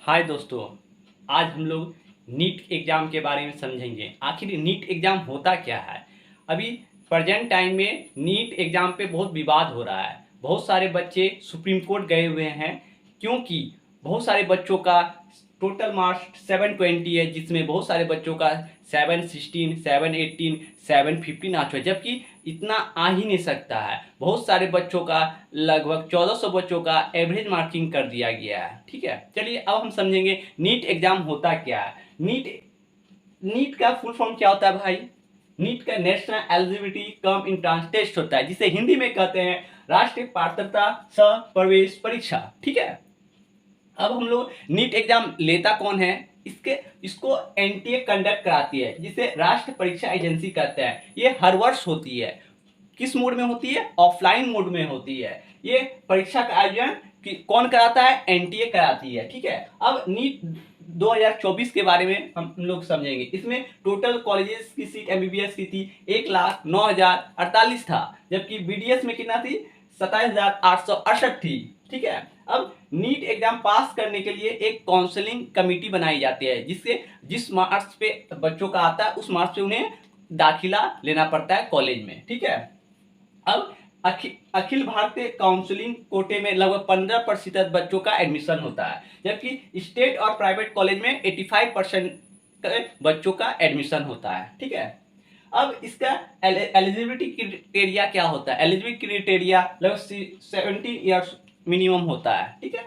हाय दोस्तों, आज हम लोग नीट एग्ज़ाम के बारे में समझेंगे। आखिर नीट एग्ज़ाम होता क्या है। अभी प्रेजेंट टाइम में नीट एग्ज़ाम पे बहुत विवाद हो रहा है। बहुत सारे बच्चे सुप्रीम कोर्ट गए हुए हैं, क्योंकि बहुत सारे बच्चों का टोटल मार्क्स 720 है, जिसमें बहुत सारे बच्चों का 716, 718, 715 आ चुका है, जबकि इतना आ ही नहीं सकता है। बहुत सारे बच्चों का लगभग 1400 बच्चों का एवरेज मार्किंग कर दिया गया है। ठीक है, चलिए अब हम समझेंगे नीट एग्जाम होता क्या है। नीट नीट का फुल फॉर्म क्या होता है भाई। नीट का national eligibility cum entrance test होता है, जिसे हिंदी में कहते हैं राष्ट्रीय पात्रता सह प्रवेश परीक्षा। ठीक है, अब हम लोग नीट एग्जाम लेता कौन है। इसको एनटीए कंडक्ट कराती है, जिसे राष्ट्रीय परीक्षा एजेंसी कहते हैं। ये हर वर्ष होती है। किस मोड में होती है? ऑफलाइन मोड में होती है। ये परीक्षा का आयोजन कौन कराता है? एनटीए कराती है। ठीक है, अब नीट 2024 के बारे में हम लोग समझेंगे। इसमें टोटल कॉलेजेस की सीट एमबीबीएस की थी 1,09,048 था, जबकि बीडीएस में कितना थी? 27,868 थी। ठीक है, अब नीट एग्जाम पास करने के लिए एक काउंसलिंग कमेटी बनाई जाती है, जिससे जिस मार्क्स पे बच्चों का आता है उस मार्क्स पे उन्हें दाखिला लेना पड़ता है कॉलेज में। ठीक है, अब अखिल भारतीय काउंसलिंग कोटे में लगभग 15% बच्चों का एडमिशन होता है, जबकि स्टेट और प्राइवेट कॉलेज में 85% बच्चों का एडमिशन होता है। ठीक है, अब इसका एलिजिबिलिटी क्राइटेरिया क्या होता है। एलिजिबिलिटी क्राइटेरिया लगभग 17 ईयर्स मिनिमम होता है। ठीक है,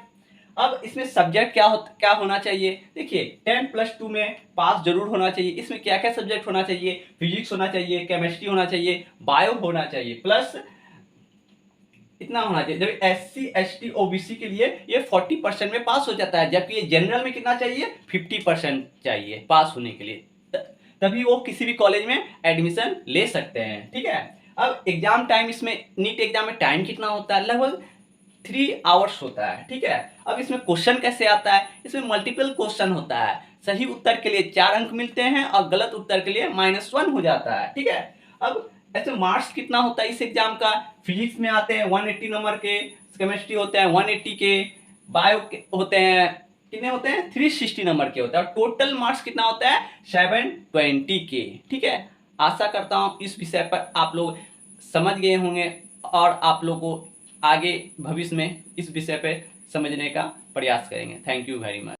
अब इसमें सब्जेक्ट क्या होना चाहिए। देखिए 10+2 में पास जरूर होना चाहिए। इसमें क्या क्या सब्जेक्ट होना चाहिए? फिजिक्स होना चाहिए, केमिस्ट्री होना चाहिए, बायो होना चाहिए, प्लस इतना होना चाहिए। जब SC ST OBC के लिए ये 40% में पास हो जाता है, जबकि ये जनरल में कितना चाहिए? 50% चाहिए पास होने के लिए, तभी वो किसी भी कॉलेज में एडमिशन ले सकते हैं। ठीक है, अब एग्जाम टाइम, इसमें नीट एग्जाम में टाइम कितना होता है? लगभग 3 आवर्स होता है। ठीक है, अब इसमें क्वेश्चन कैसे आता है। इसमें मल्टीपल क्वेश्चन होता है। सही उत्तर के लिए 4 अंक मिलते हैं और गलत उत्तर के लिए -1 हो जाता है। ठीक है, अब ऐसे मार्क्स कितना होता है इस एग्जाम का। फिजिक्स में आते हैं 180 नंबर के, केमिस्ट्री होते हैं 180 के, बायो के होते हैं कितने होते हैं? 360 नंबर के होते हैं, और टोटल मार्क्स कितना होता है? 720 के। ठीक है, आशा करता हूँ इस विषय पर आप लोग समझ गए होंगे, और आप लोग को आगे भविष्य में इस विषय पे समझने का प्रयास करेंगे। Thank you very much.